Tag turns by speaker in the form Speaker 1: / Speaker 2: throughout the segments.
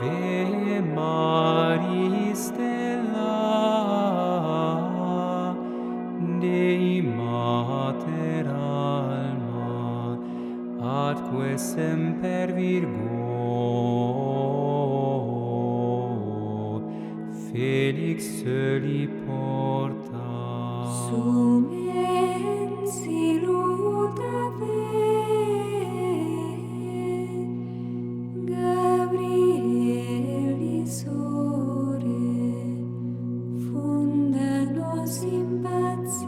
Speaker 1: Ave Maris stella, Dei Mater alma, atque semper Virgo, Felix soli porta.
Speaker 2: Sum ensi ludave, Gabrielis ore, funda nos in pace,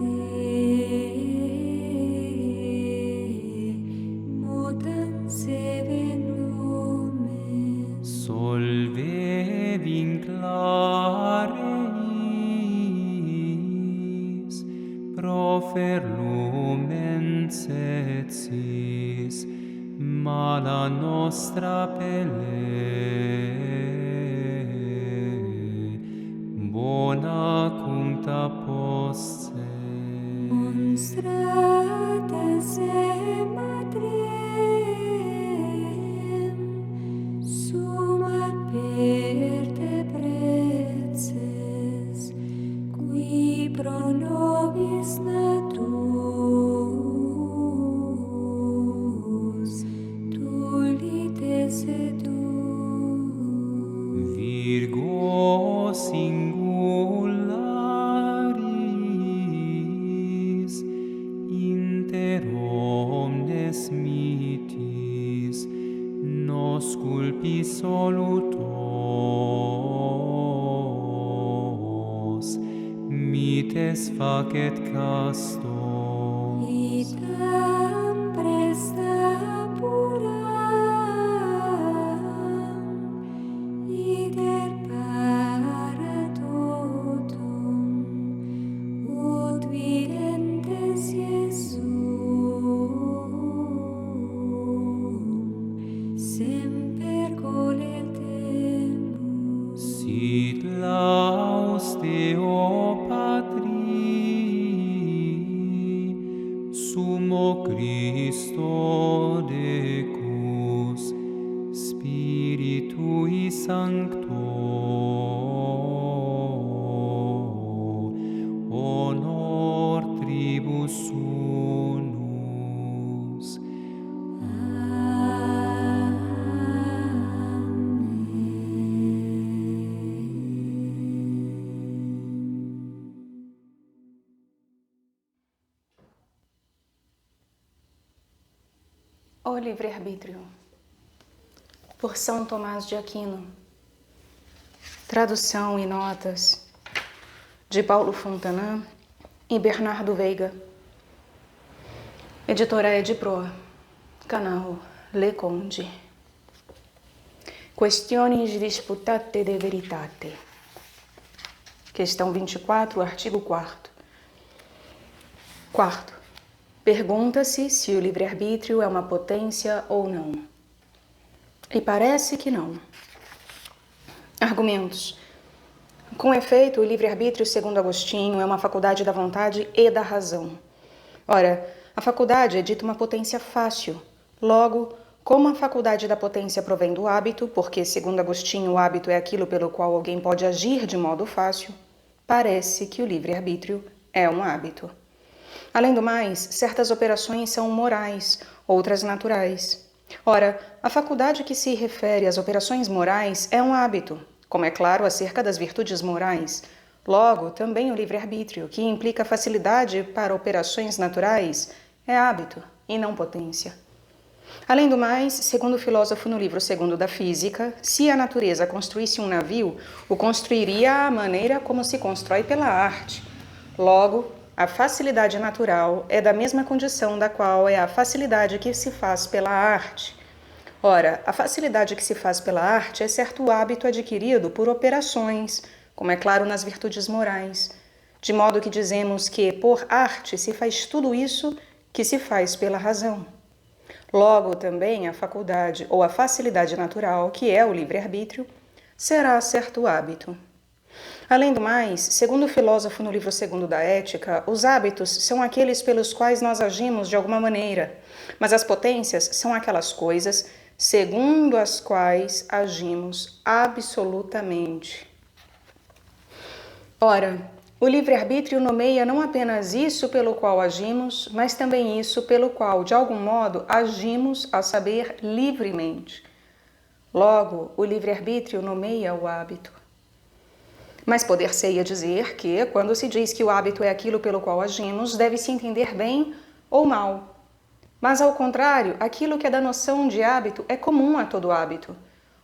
Speaker 2: mutanse numen.
Speaker 1: Solve vinclareis, profer lumens etsis, mala nostra pelle, bona cuncta posse.
Speaker 2: Monstrata se madrem, sumat per te preces, qui pro nobis natus, tulites edus.
Speaker 1: Virgo singularis, inter omnes mitis, nos culpi solutos, mites facet castos.
Speaker 2: Itam presta puram, iter para totum, ut videntes Iesum, semper coletemus.
Speaker 1: Sit laus Deo Patri, Sumo Christo Decus, Spiritui Sancto, honor tribus unus.
Speaker 3: O livre-arbítrio, por São Tomás de Aquino. Tradução e notas de Paulo Fontanã e Bernardo Veiga. Editora Edipro, canal Le Conde. Questiones disputate de veritate. Questão 24, artigo 4º. Quarto. Pergunta-se se o livre-arbítrio é uma potência ou não. E parece que não. Argumentos. Com efeito, o livre-arbítrio, segundo Agostinho, é uma faculdade da vontade e da razão. Ora, a faculdade é dita uma potência fácil. Logo, como a faculdade da potência provém do hábito, porque, segundo Agostinho, o hábito é aquilo pelo qual alguém pode agir de modo fácil, parece que o livre-arbítrio é um hábito. Além do mais, certas operações são morais, outras naturais. Ora, a faculdade que se refere às operações morais é um hábito, como é claro acerca das virtudes morais. Logo, também o livre-arbítrio, que implica facilidade para operações naturais, é hábito e não potência. Além do mais, segundo o filósofo no livro 2º da Física, se a natureza construísse um navio, o construiria à maneira como se constrói pela arte. Logo, a facilidade natural é da mesma condição da qual é a facilidade que se faz pela arte. Ora, a facilidade que se faz pela arte é certo hábito adquirido por operações, como é claro nas virtudes morais, de modo que dizemos que por arte se faz tudo isso que se faz pela razão. Logo, também a faculdade ou a facilidade natural, que é o livre-arbítrio, será certo hábito. Além do mais, segundo o filósofo no livro 2º da Ética, os hábitos são aqueles pelos quais nós agimos de alguma maneira, mas as potências são aquelas coisas segundo as quais agimos absolutamente. Ora, o livre-arbítrio nomeia não apenas isso pelo qual agimos, mas também isso pelo qual, de algum modo, agimos, a saber, livremente. Logo, o livre-arbítrio nomeia o hábito. Mas poder-se-ia dizer que, quando se diz que o hábito é aquilo pelo qual agimos, deve-se entender bem ou mal. Mas, ao contrário, aquilo que é da noção de hábito é comum a todo hábito.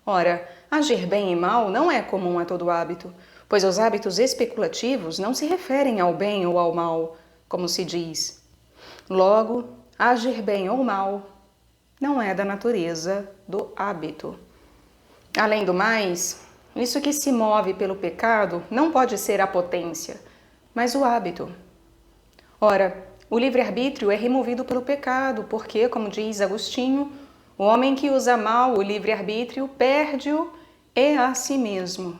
Speaker 3: Ora, agir bem e mal não é comum a todo hábito, pois os hábitos especulativos não se referem ao bem ou ao mal, como se diz. Logo, agir bem ou mal não é da natureza do hábito. Além do mais, isso que se move pelo pecado não pode ser a potência, mas o hábito. Ora, o livre-arbítrio é removido pelo pecado, porque, como diz Agostinho, o homem que usa mal o livre-arbítrio perde-o e a si mesmo.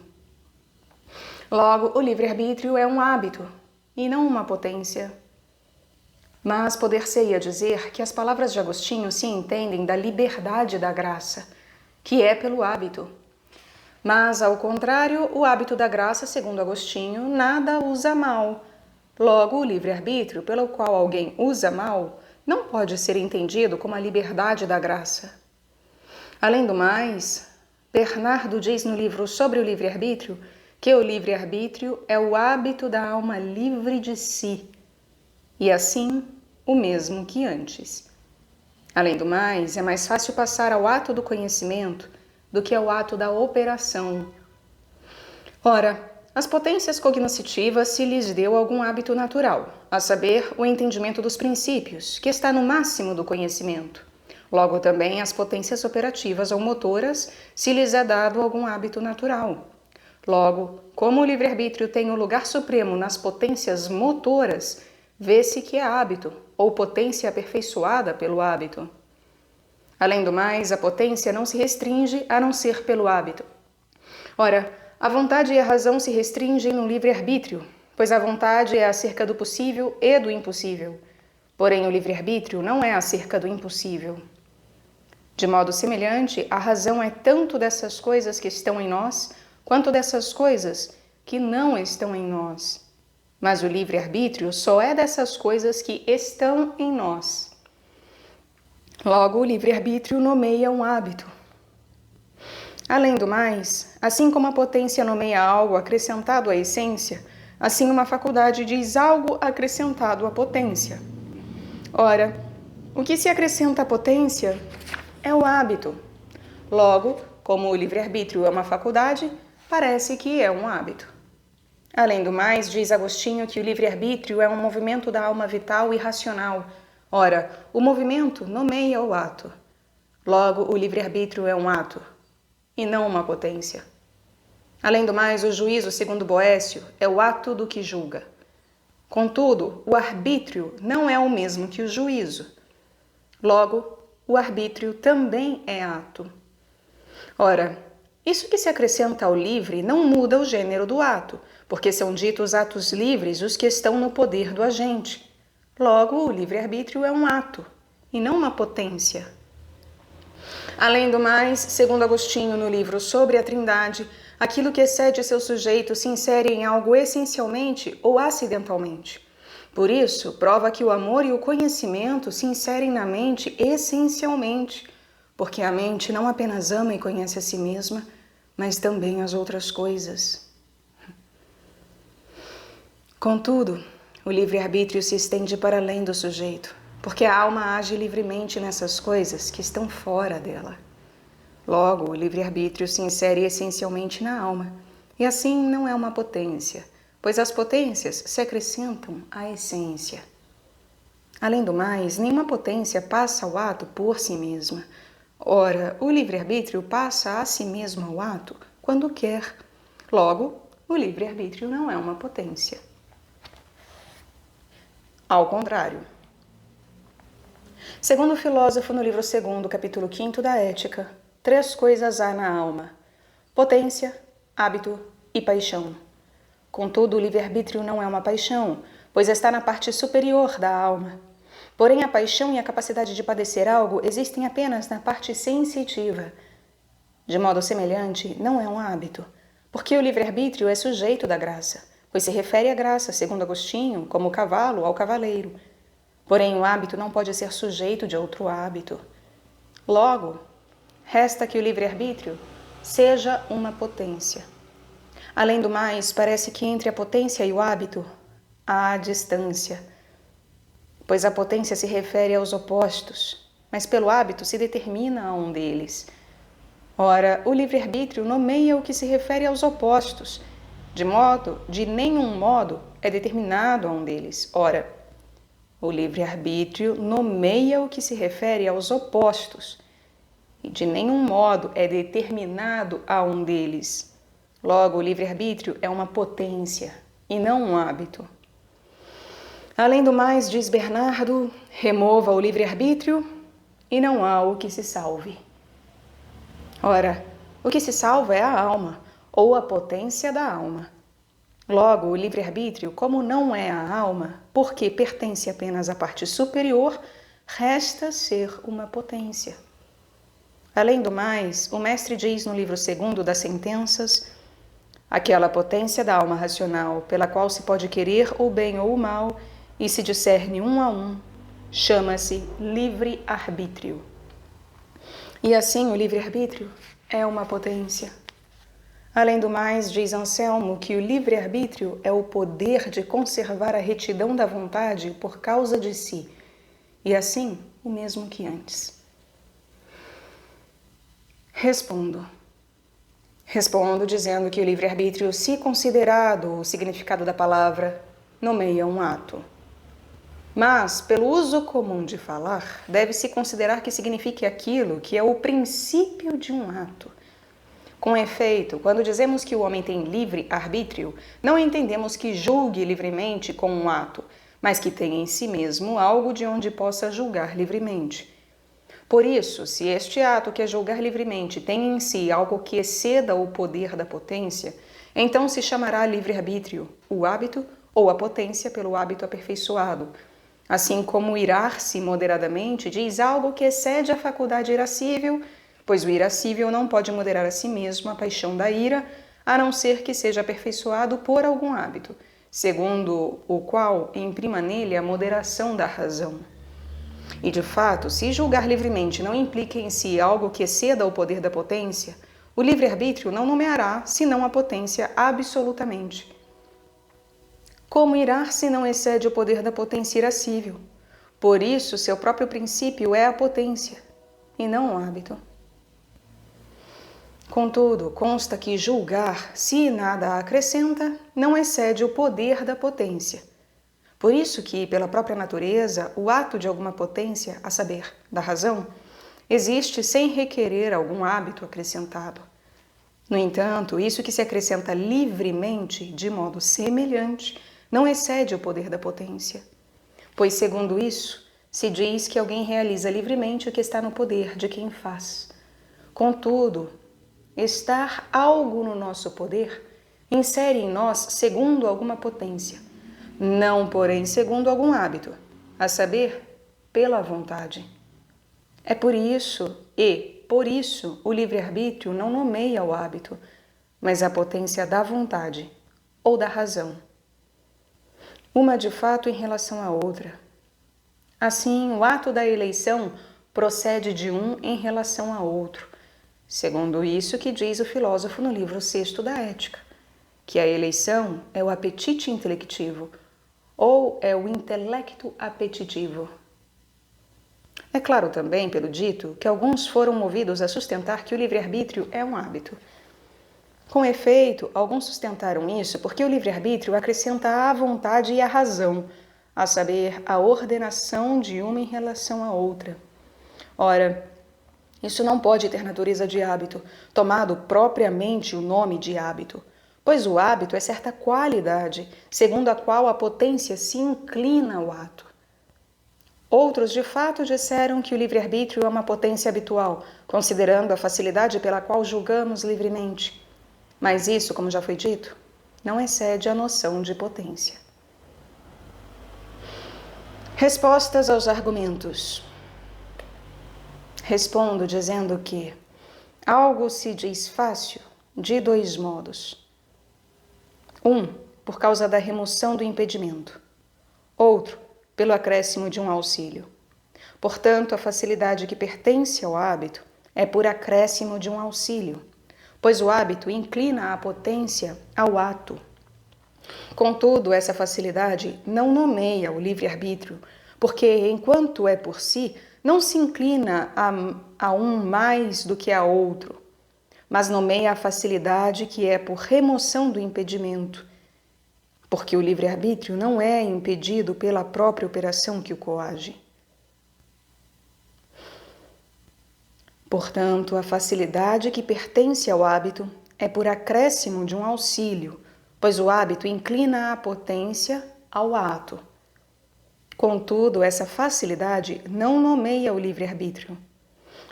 Speaker 3: Logo, o livre-arbítrio é um hábito e não uma potência. Mas poder-se-ia dizer que as palavras de Agostinho se entendem da liberdade da graça, que é pelo hábito. Mas, ao contrário, o hábito da graça, segundo Agostinho, nada usa mal. Logo, o livre-arbítrio pelo qual alguém usa mal não pode ser entendido como a liberdade da graça. Além do mais, Bernardo diz no livro sobre o livre-arbítrio que o livre-arbítrio é o hábito da alma livre de si, e assim o mesmo que antes. Além do mais, é mais fácil passar ao ato do conhecimento do que ao ato da operação. Ora, às potências cognoscitivas se lhes deu algum hábito natural, a saber, o entendimento dos princípios, que está no máximo do conhecimento. Logo também às potências operativas ou motoras se lhes é dado algum hábito natural. Logo, como o livre-arbítrio tem o lugar supremo nas potências motoras, vê-se que é hábito, ou potência aperfeiçoada pelo hábito. Além do mais, a potência não se restringe a não ser pelo hábito. Ora, a vontade e a razão se restringem no livre-arbítrio, pois a vontade é acerca do possível e do impossível. Porém, o livre-arbítrio não é acerca do impossível. De modo semelhante, a razão é tanto dessas coisas que estão em nós, quanto dessas coisas que não estão em nós. Mas o livre-arbítrio só é dessas coisas que estão em nós. Logo, o livre-arbítrio nomeia um hábito. Além do mais, assim como a potência nomeia algo acrescentado à essência, assim uma faculdade diz algo acrescentado à potência. Ora, o que se acrescenta à potência é o hábito. Logo, como o livre-arbítrio é uma faculdade, parece que é um hábito. Além do mais, diz Agostinho que o livre-arbítrio é um movimento da alma vital e racional. Ora, o movimento nomeia o ato. Logo, o livre-arbítrio é um ato, e não uma potência. Além do mais, o juízo, segundo Boécio, é o ato do que julga. Contudo, o arbítrio não é o mesmo que o juízo. Logo, o arbítrio também é ato. Ora, isso que se acrescenta ao livre não muda o gênero do ato, porque são ditos atos livres os que estão no poder do agente. Logo, o livre-arbítrio é um ato, e não uma potência. Além do mais, segundo Agostinho no livro sobre a Trindade, aquilo que excede seu sujeito se insere em algo essencialmente ou acidentalmente. Por isso, prova que o amor e o conhecimento se inserem na mente essencialmente, porque a mente não apenas ama e conhece a si mesma, mas também as outras coisas. Contudo, o livre-arbítrio se estende para além do sujeito, porque a alma age livremente nessas coisas que estão fora dela. Logo, o livre-arbítrio se insere essencialmente na alma, e assim não é uma potência, pois as potências se acrescentam à essência. Além do mais, nenhuma potência passa ao ato por si mesma. Ora, o livre-arbítrio passa a si mesmo ao ato quando quer. Logo, o livre-arbítrio não é uma potência. Ao contrário. Segundo o filósofo no livro 2º, capítulo 5 da Ética, 3 coisas há na alma: potência, hábito e paixão. Contudo, o livre-arbítrio não é uma paixão, pois está na parte superior da alma. Porém, a paixão e a capacidade de padecer algo existem apenas na parte sensitiva. De modo semelhante, não é um hábito, porque o livre-arbítrio é sujeito da graça, pois se refere à graça, segundo Agostinho, como o cavalo ao cavaleiro. Porém, o hábito não pode ser sujeito de outro hábito. Logo, resta que o livre-arbítrio seja uma potência. Além do mais, parece que entre a potência e o hábito há distância, pois a potência se refere aos opostos, mas pelo hábito se determina a um deles. Ora, o livre-arbítrio nomeia o que se refere aos opostos, de nenhum modo é determinado a um deles. Ora, o livre-arbítrio nomeia o que se refere aos opostos, e de nenhum modo é determinado a um deles. Logo, o livre-arbítrio é uma potência e não um hábito. Além do mais, diz Bernardo, remova o livre-arbítrio e não há o que se salve. Ora, o que se salva é a alma, ou a potência da alma. Logo, o livre-arbítrio, como não é a alma, porque pertence apenas à parte superior, resta ser uma potência. Além do mais, o mestre diz no livro 2 das Sentenças: aquela potência da alma racional, pela qual se pode querer o bem ou o mal, e se discerne um a um, chama-se livre-arbítrio. E assim o livre-arbítrio é uma potência. Além do mais, diz Anselmo que o livre-arbítrio é o poder de conservar a retidão da vontade por causa de si, e assim o mesmo que antes. Respondo dizendo que o livre-arbítrio, se considerado o significado da palavra, nomeia um ato. Mas, pelo uso comum de falar, deve-se considerar que signifique aquilo que é o princípio de um ato. Com efeito, quando dizemos que o homem tem livre-arbítrio, não entendemos que julgue livremente com um ato, mas que tenha em si mesmo algo de onde possa julgar livremente. Por isso, se este ato que é julgar livremente tem em si algo que exceda o poder da potência, então se chamará livre-arbítrio, o hábito ou a potência pelo hábito aperfeiçoado. Assim como irar-se moderadamente diz algo que excede a faculdade irascível, pois o irascível não pode moderar a si mesmo a paixão da ira, a não ser que seja aperfeiçoado por algum hábito, segundo o qual imprima nele a moderação da razão. E de fato, se julgar livremente não implica em si algo que exceda o poder da potência, o livre-arbítrio não nomeará senão a potência absolutamente. Como irar-se não excede o poder da potência irascível? Por isso, seu próprio princípio é a potência, e não o hábito. Contudo, consta que julgar, se nada acrescenta, não excede o poder da potência. Por isso que, pela própria natureza, o ato de alguma potência, a saber, da razão, existe sem requerer algum hábito acrescentado. No entanto, isso que se acrescenta livremente, de modo semelhante, não excede o poder da potência. Pois, segundo isso, se diz que alguém realiza livremente o que está no poder de quem faz. Contudo, estar algo no nosso poder insere em nós segundo alguma potência, não, porém, segundo algum hábito, a saber, pela vontade. É por isso, o livre-arbítrio não nomeia o hábito, mas a potência da vontade ou da razão. Uma de fato em relação à outra. Assim, o ato da eleição procede de um em relação a outro, segundo isso que diz o filósofo no livro 6 da Ética, que a eleição é o apetite intelectivo, ou é o intelecto apetitivo. É claro também, pelo dito, que alguns foram movidos a sustentar que o livre-arbítrio é um hábito. Com efeito, alguns sustentaram isso porque o livre-arbítrio acrescenta à vontade e à razão, a saber, a ordenação de uma em relação à outra. Ora, isso não pode ter natureza de hábito, tomado propriamente o nome de hábito, pois o hábito é certa qualidade, segundo a qual a potência se inclina ao ato. Outros, de fato, disseram que o livre-arbítrio é uma potência habitual, considerando a facilidade pela qual julgamos livremente. Mas isso, como já foi dito, não excede a noção de potência. Respostas aos argumentos. Respondo dizendo que algo se diz fácil de dois modos. Por causa da remoção do impedimento. Outro, pelo acréscimo de um auxílio. Portanto, a facilidade que pertence ao hábito é por acréscimo de um auxílio, pois o hábito inclina a potência ao ato. Contudo, essa facilidade não nomeia o livre-arbítrio, porque, enquanto é por si, não se inclina a um mais do que a outro, mas nomeia a facilidade que é por remoção do impedimento, porque o livre-arbítrio não é impedido pela própria operação que o coage. Portanto, a facilidade que pertence ao hábito é por acréscimo de um auxílio, pois o hábito inclina a potência ao ato. Contudo, essa facilidade não nomeia o livre-arbítrio,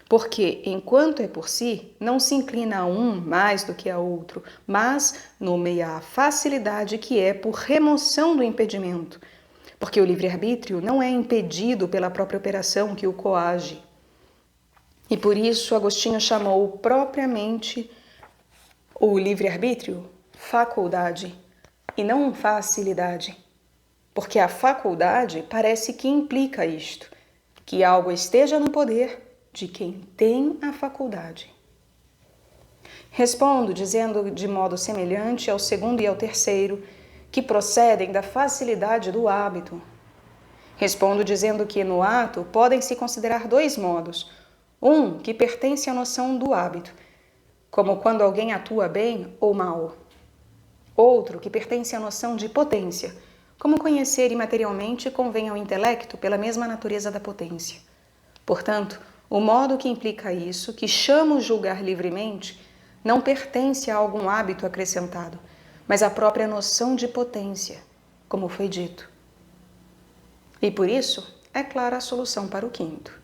Speaker 3: porque, enquanto é por si, não se inclina a um mais do que a outro, mas nomeia a facilidade que é por remoção do impedimento, porque o livre-arbítrio não é impedido pela própria operação que o coage. E por isso Agostinho chamou propriamente o livre-arbítrio faculdade e não facilidade, porque a faculdade parece que implica isto, que algo esteja no poder de quem tem a faculdade. Respondo dizendo de modo semelhante ao segundo e ao terceiro, que procedem da facilidade do hábito. Respondo dizendo que no ato podem se considerar dois modos. Que pertence à noção do hábito, como quando alguém atua bem ou mal. Outro, que pertence à noção de potência, como conhecer imaterialmente convém ao intelecto pela mesma natureza da potência. Portanto, o modo que implica isso, que chamo julgar livremente, não pertence a algum hábito acrescentado, mas à própria noção de potência, como foi dito. E por isso, é clara a solução para o quinto.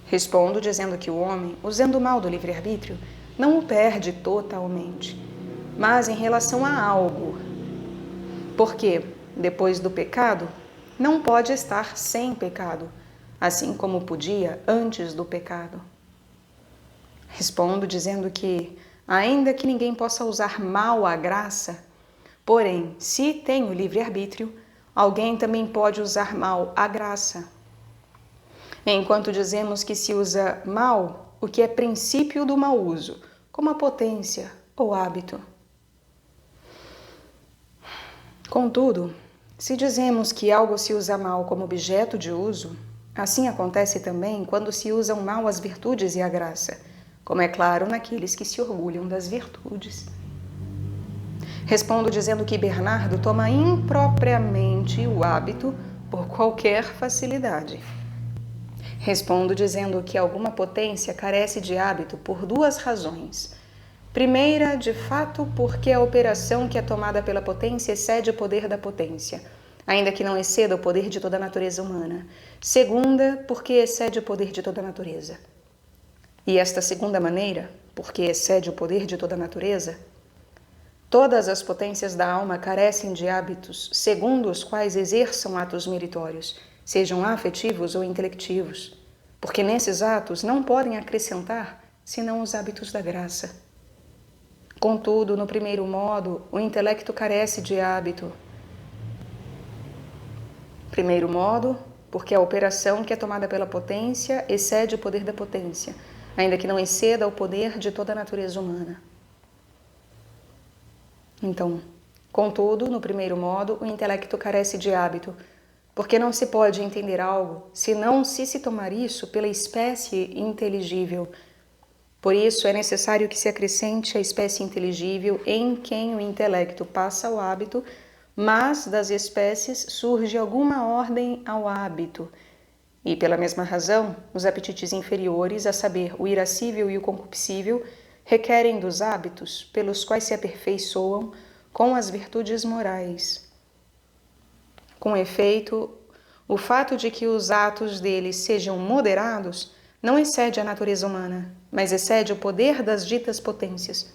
Speaker 3: Respondo dizendo que o homem, usando o mal do livre-arbítrio, não o perde totalmente, mas em relação a algo. Porque, depois do pecado, não pode estar sem pecado, assim como podia antes do pecado. Respondo dizendo que, ainda que ninguém possa usar mal a graça, porém, se tem o livre-arbítrio, alguém também pode usar mal a graça. Enquanto dizemos que se usa mal o que é princípio do mau uso, como a potência ou hábito. Contudo, se dizemos que algo se usa mal como objeto de uso, assim acontece também quando se usam mal as virtudes e a graça, como é claro naqueles que se orgulham das virtudes. Respondo dizendo que Bernardo toma impropriamente o hábito por qualquer facilidade. Respondo dizendo que alguma potência carece de hábito por duas razões. Primeira, de fato, porque a operação que é tomada pela potência excede o poder da potência, ainda que não exceda o poder de toda a natureza humana. Segunda, porque excede o poder de toda a natureza. E esta segunda maneira, porque excede o poder de toda a natureza, todas as potências da alma carecem de hábitos segundo os quais exerçam atos meritórios, sejam afetivos ou intelectivos, porque nesses atos não podem acrescentar senão os hábitos da graça. Contudo, no primeiro modo, o intelecto carece de hábito. Primeiro modo, porque a operação que é tomada pela potência excede o poder da potência, ainda que não exceda o poder de toda a natureza humana. Então, contudo, no primeiro modo, o intelecto carece de hábito, porque não se pode entender algo senão se tomar isso pela espécie inteligível. Por isso é necessário que se acrescente a espécie inteligível em quem o intelecto passa o hábito, mas das espécies surge alguma ordem ao hábito. E pela mesma razão, os apetites inferiores, a saber, o irascível e o concupiscível, requerem dos hábitos pelos quais se aperfeiçoam com as virtudes morais. Com efeito, o fato de que os atos deles sejam moderados não excede a natureza humana, mas excede o poder das ditas potências.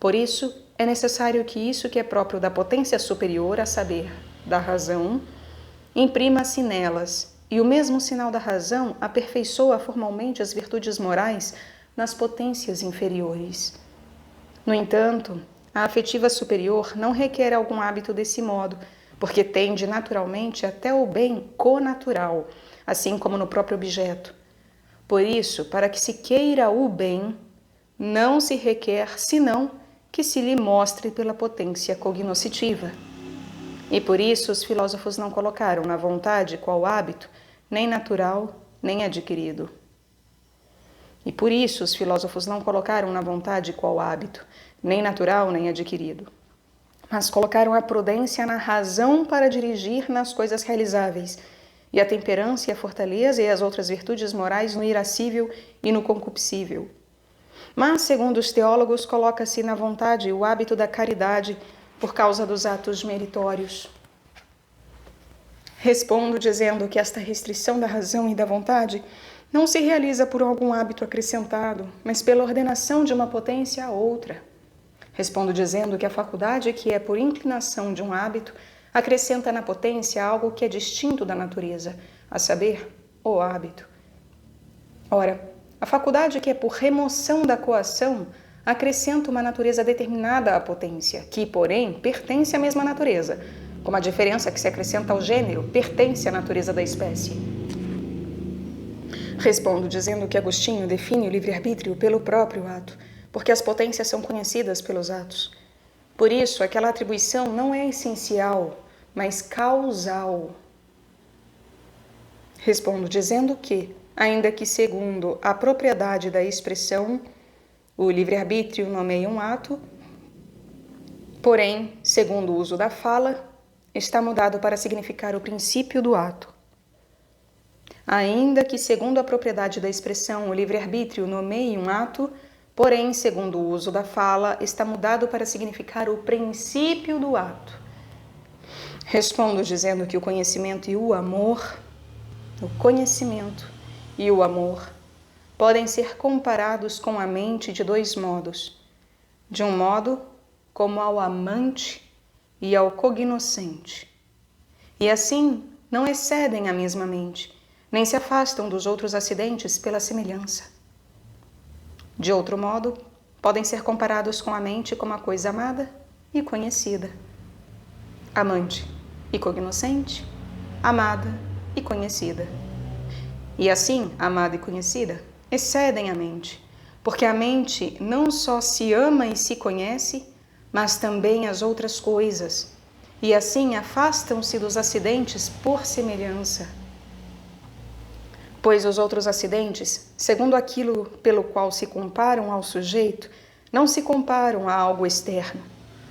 Speaker 3: Por isso, é necessário que isso que é próprio da potência superior, a saber, da razão, imprima-se nelas, e o mesmo sinal da razão aperfeiçoa formalmente as virtudes morais nas potências inferiores. No entanto, a afetiva superior não requer algum hábito desse modo, porque tende naturalmente até o bem connatural, assim como no próprio objeto. Por isso, para que se queira o bem, não se requer senão que se lhe mostre pela potência cognoscitiva. E por isso os filósofos não colocaram na vontade qual hábito, nem natural, nem adquirido. E por isso os filósofos não colocaram na vontade qual hábito, nem natural, nem adquirido. Mas colocaram a prudência na razão para dirigir nas coisas realizáveis, e a temperança e a fortaleza e as outras virtudes morais no irascível e no concupiscível. Mas, segundo os teólogos, coloca-se na vontade o hábito da caridade por causa dos atos meritórios. Respondo dizendo que esta restrição da razão e da vontade não se realiza por algum hábito acrescentado, mas pela ordenação de uma potência a outra. Respondo dizendo que a faculdade que é por inclinação de um hábito acrescenta na potência algo que é distinto da natureza, a saber, o hábito. Ora, a faculdade que é por remoção da coação acrescenta uma natureza determinada à potência, que, porém, pertence à mesma natureza, como a diferença que se acrescenta ao gênero pertence à natureza da espécie. Respondo dizendo que Agostinho define o livre-arbítrio pelo próprio ato, porque as potências são conhecidas pelos atos. Por isso, aquela atribuição não é essencial, mas causal. Respondo dizendo que, ainda que segundo a propriedade da expressão, o livre-arbítrio nomeia um ato, porém, segundo o uso da fala, está mudado para significar o princípio do ato. Ainda que segundo a propriedade da expressão, o livre-arbítrio nomeie um ato, porém, segundo o uso da fala, está mudado para significar o princípio do ato. Respondo dizendo que o conhecimento e o amor, podem ser comparados com a mente de dois modos. De um modo, como ao amante e ao cognoscente. E assim, não excedem a mesma mente, nem se afastam dos outros acidentes pela semelhança. De outro modo, podem ser comparados com a mente como a coisa amada e conhecida. Amante e cognoscente, amada e conhecida. E assim, amada e conhecida, excedem a mente, porque a mente não só se ama e se conhece, mas também as outras coisas, e assim afastam-se dos acidentes por semelhança. Pois os outros acidentes, segundo aquilo pelo qual se comparam ao sujeito, não se comparam a algo externo,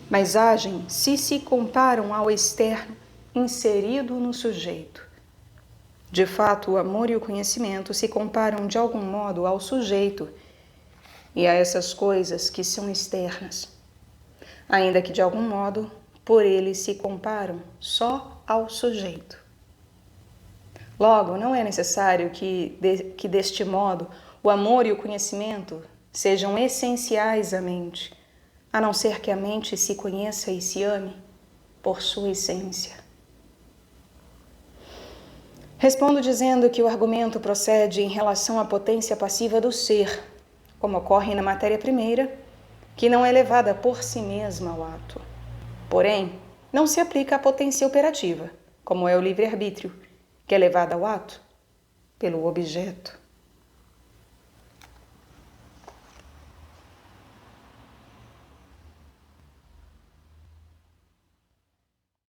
Speaker 3: mas agem se comparam ao externo inserido no sujeito. De fato, o amor e o conhecimento se comparam de algum modo ao sujeito e a essas coisas que são externas, ainda que de algum modo por ele se comparam só ao sujeito. Logo, não é necessário que deste modo o amor e o conhecimento sejam essenciais à mente, a não ser que a mente se conheça e se ame por sua essência. Respondo dizendo que o argumento procede em relação à potência passiva do ser, como ocorre na matéria primeira, que não é levada por si mesma ao ato. Porém, não se aplica à potência operativa, como é o livre-arbítrio, que é levada ao ato pelo objeto.